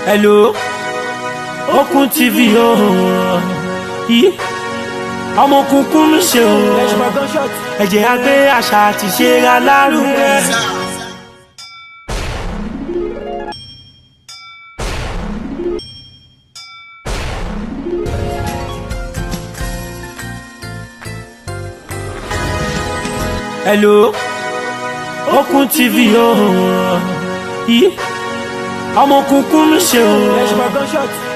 Hello, Okun TV ọmọ òkùnkùn mi ṣe o, ẹ jẹ́ á gbé àṣà àti ṣe alárugẹ. Hello, Okun TV ọmọ òkùnkùn mi ṣe o,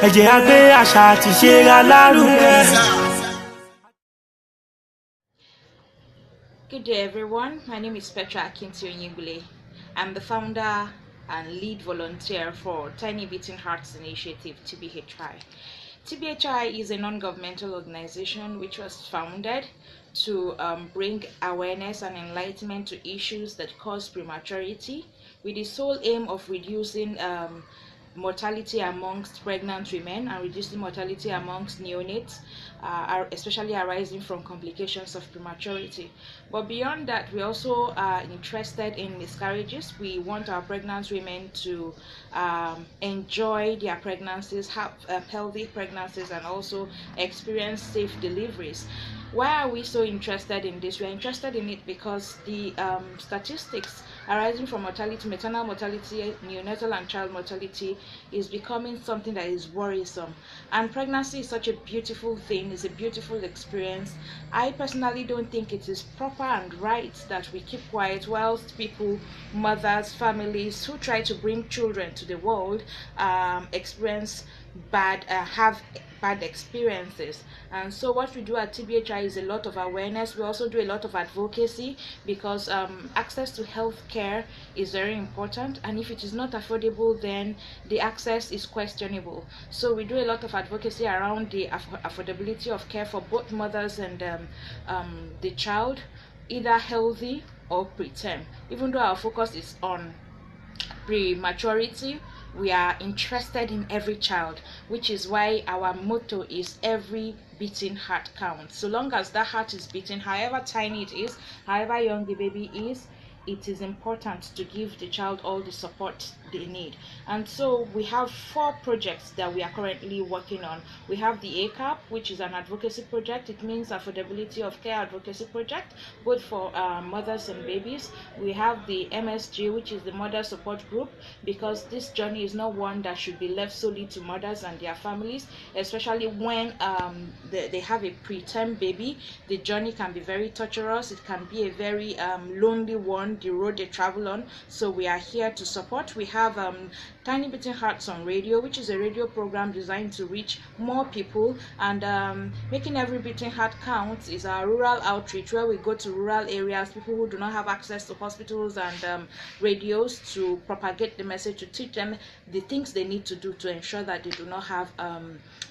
ẹ jẹ́ á gbé àṣà àti ṣe alárugẹ. Good day, everyone. My name is Petra Akinti Onyegule. I'm the founder and lead volunteer for Tinny Beating Heart Initiative, TBHI. TBHI is a non-governmental organization which was founded to bring awareness and enlightenment to issues that cause prematurity, with the sole aim of reducing mortality amongst pregnant women and reducing mortality amongst neonates, especially arising from complications of prematurity. But beyond that, we also are interested in miscarriages. We want our pregnant women to enjoy their pregnancies, have healthy pregnancies, and also experience safe deliveries. Why are we so interested in this? We are interested in it because the statistics arising from mortality, maternal mortality, neonatal and child mortality is becoming something that is worrisome. And pregnancy is such a beautiful thing, it's a beautiful experience. I personally don't think it is proper and right that we keep quiet whilst people, mothers, families who try to bring children to the world have bad experiences. And so what we do at TBHI is a lot of awareness. We also do a lot of advocacy because access to health care is very important, and if it is not affordable, then the access is questionable. So we do a lot of advocacy around the affordability of care for both mothers and the child, either healthy or preterm. Even though our focus is on prematurity, we are interested in every child, which is why our motto is every beating heart counts. So long as that heart is beating, however tiny it is, however young the baby is, it is important to give the child all the support they need. And so we have 4 projects that we are currently working on. We have the ACAP, which is an advocacy project. It means affordability of care advocacy project, both for mothers and babies. We have the MSG, which is the mother support group, because this journey is not one that should be left solely to mothers and their families, especially when they have a preterm baby. The journey can be very torturous. It can be a very lonely one, the road they travel on. So we are here to support. We have Tinny Beating Hearts on radio, which is a radio program designed to reach more people, and making every beating heart count is our rural outreach, where we go to rural areas, people who do not have access to hospitals and radios, to propagate the message, to teach them the things they need to do to ensure that they do not have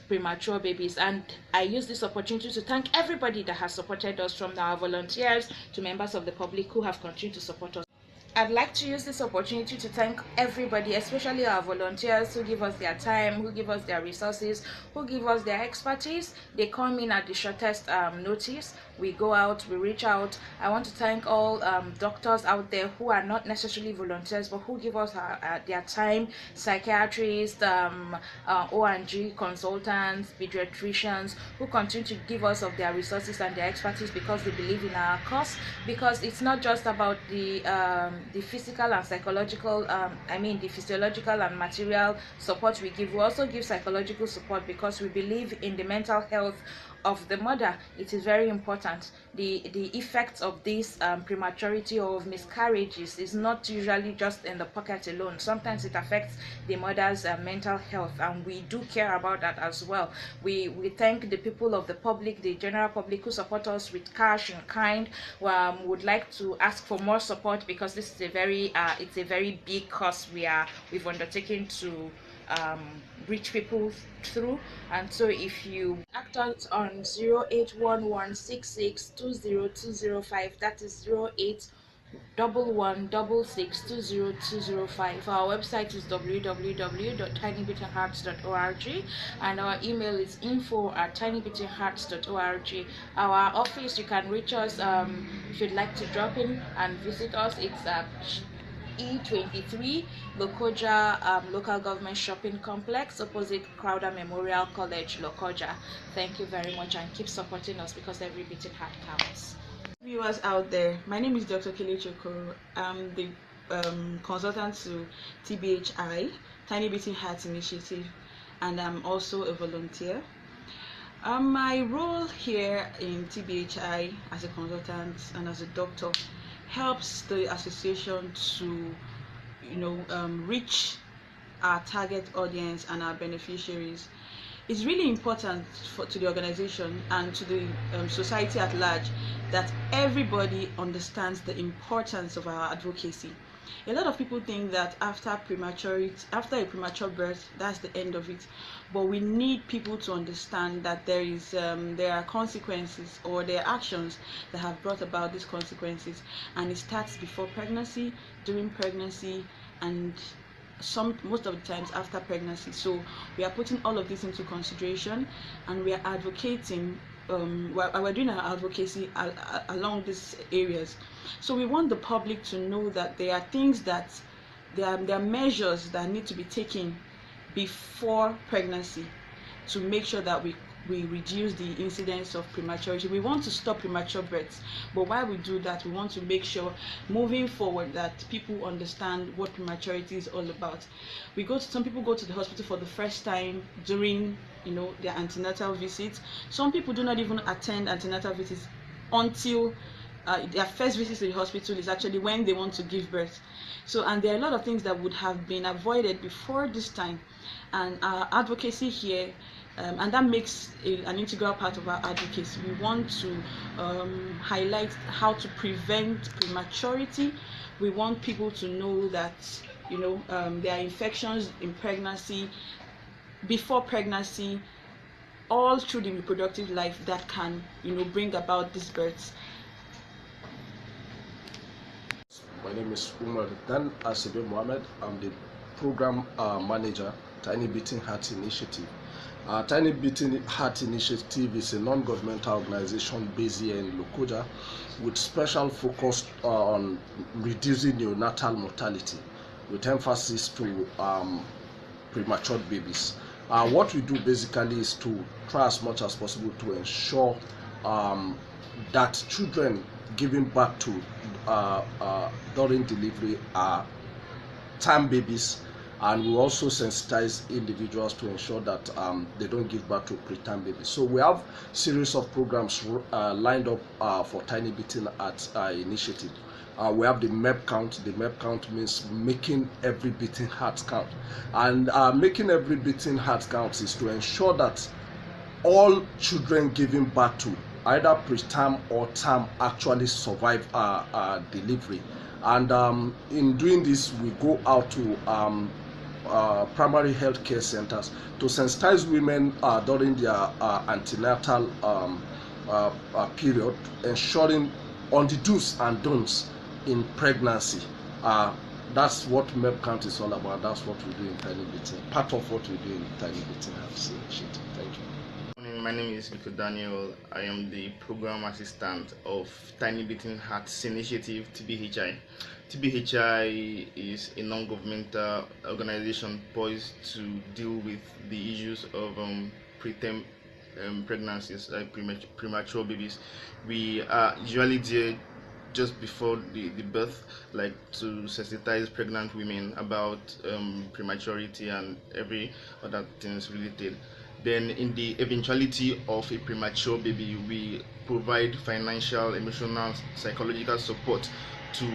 premature babies. And I use this opportunity to thank everybody that has supported us, from our volunteers to members of the public who have continued to support us. I'd like to use this opportunity to thank everybody, especially our volunteers who give us their time, who give us their resources, who give us their expertise. They come in at the shortest notice. We go out, we reach out. I want to thank all doctors out there who are not necessarily volunteers, but who give us their time, psychiatrists, O&G consultants, pediatricians, who continue to give us of their resources and their expertise because they believe in our cause. Because it's not just about the physical and psychological, the physiological and material support we give. We also give psychological support because we believe in the mental health of the mother. It is very important. The effects of this prematurity or of miscarriages is not usually just in the pocket alone. Sometimes it affects the mother's mental health, and we do care about that as well. We thank the people of the public, the general public, who support us with cash and kind. Would like to ask for more support because this is a very big cause we've undertaken to reach people through. And so if you act out on 081166202005, that is 081166202005. Our website is www.tinybeatinghearts.org, and our email is info@tinybeatinghearts.org. Our office, you can reach us if you'd like to drop in and visit us. It's E23 Lokoja Local Government Shopping Complex, opposite Crowther Memorial College, Lokoja. Thank you very much, and keep supporting us, because every beating heart counts. Viewers out there, my name is Dr. Kelechi Okoro. I'm the consultant to TBHI, Tinny Beating Heart Initiative, and I'm also a volunteer. My role here in TBHI as a consultant and as a doctor helps the association to, reach our target audience and our beneficiaries. It's really important to the organization and to the society at large that everybody understands the importance of our advocacy. A lot of people think that after a premature birth, that's the end of it. But we need people to understand that there are consequences, or there are actions that have brought about these consequences, and it starts before pregnancy, during pregnancy, and most of the times after pregnancy. So we are putting all of this into consideration, and we are advocating. We're doing our advocacy along these areas. So we want the public to know that there are things that there are measures that need to be taken before pregnancy to make sure that we reduce the incidence of prematurity. We want to stop premature births, but while we do that, we want to make sure moving forward that people understand what prematurity is all about. Some people go to the hospital for the first time during their antenatal visits. Some people do not even attend antenatal visits until their first visit to the hospital is actually when they want to give birth. And there are a lot of things that would have been avoided before this time, and our advocacy here, and that makes an integral part of our advocacy. We want to highlight how to prevent prematurity. We want people to know that there are infections in pregnancy, before pregnancy, all through the reproductive life that can bring about these births. My name is Umar Dan Asibe Mohammed. I'm the program manager, Tinny Beating Heart Initiative. Tinny Beating Heart Initiative is a non-governmental organization based here in Lokoja, with special focus on reducing neonatal mortality, with emphasis to premature babies. What we do basically is to try as much as possible to ensure that children giving birth to during delivery are term babies, and we also sensitize individuals to ensure that they don't give birth to preterm babies. So we have a series of programs lined up for Tinny Beating Heart Initiative. We have the MEP count. The MEP count means making every beating heart count, and making every beating heart count is to ensure that all children giving birth to either preterm or term actually survive delivery. And in doing this, we go out to primary health care centers to sensitize women during their antenatal period, ensuring on the do's and don'ts in pregnancy. That's what MEP count is all about. That's what we do in Tinny Beating. Part of what we do in Tinny Beating Heart Initiative. Thank you. My name is Nico Daniel. I am the program assistant of Tinny Beating Heart Initiative, TBHI. TBHI is a non-governmental organization poised to deal with the issues of preterm pregnancies, like premature babies. We are usually there just before the birth, like to sensitize pregnant women about prematurity and every other things related. Then in the eventuality of a premature baby, we provide financial, emotional, psychological support to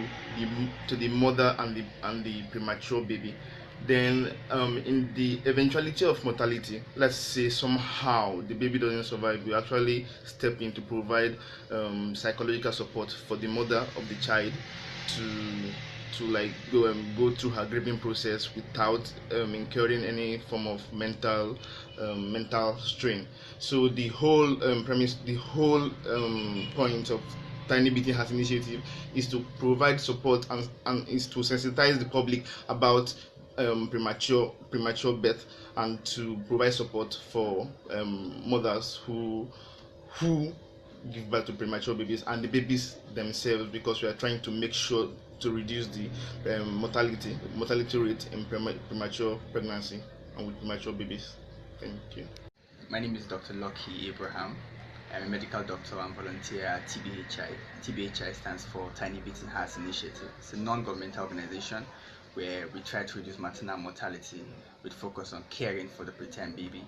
the mother and the premature baby. Then in the eventuality of mortality, let's say somehow the baby doesn't survive, we actually step in to provide psychological support for the mother of the child to like go through her grieving process without incurring any form of mental strain. So the whole premise, the whole point of Tinny Beating Heart Initiative is to provide support and is to sensitize the public about premature birth, and to provide support for mothers who give birth to premature babies and the babies themselves, because we are trying to make sure to reduce the mortality rate in premature pregnancy and with premature babies. Thank you. My name is Dr. Loki Abraham. I'm a medical doctor and volunteer at TBHI. TBHI stands for Tinny Beating Heart Initiative. It's a non-governmental organization where we try to reduce maternal mortality with focus on caring for the preterm baby.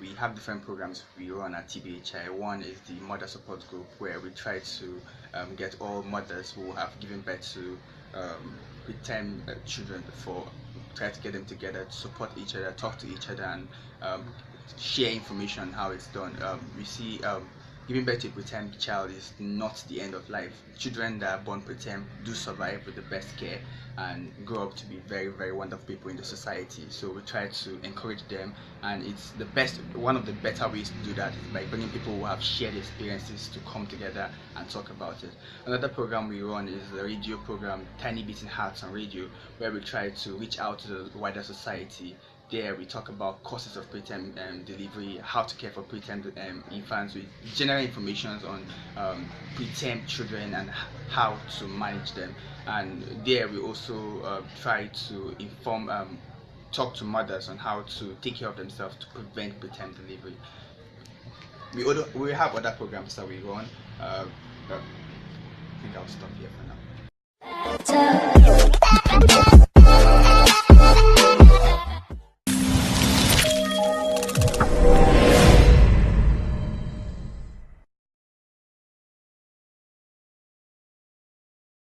We have different programs we run at TBHI. One is the mother support group, where we try to get all mothers who have given birth to preterm children try to get them together to support each other, talk to each other, and share information on how it's done. We see giving birth to a preterm child is not the end of life. Children that are born preterm do survive with the best care and grow up to be very, very wonderful people in the society. So we try to encourage them, and it's one of the better ways to do that is by bringing people who have shared experiences to come together and talk about it. Another program we run is the radio program Tinny Beating Hearts on Radio, where we try to reach out to the wider society. There we talk about causes of preterm delivery, how to care for preterm infants, with general information on preterm children and how to manage them. And there we also try to talk to mothers on how to take care of themselves to prevent preterm delivery. We have other programs that we run. I think I'll stop here for now.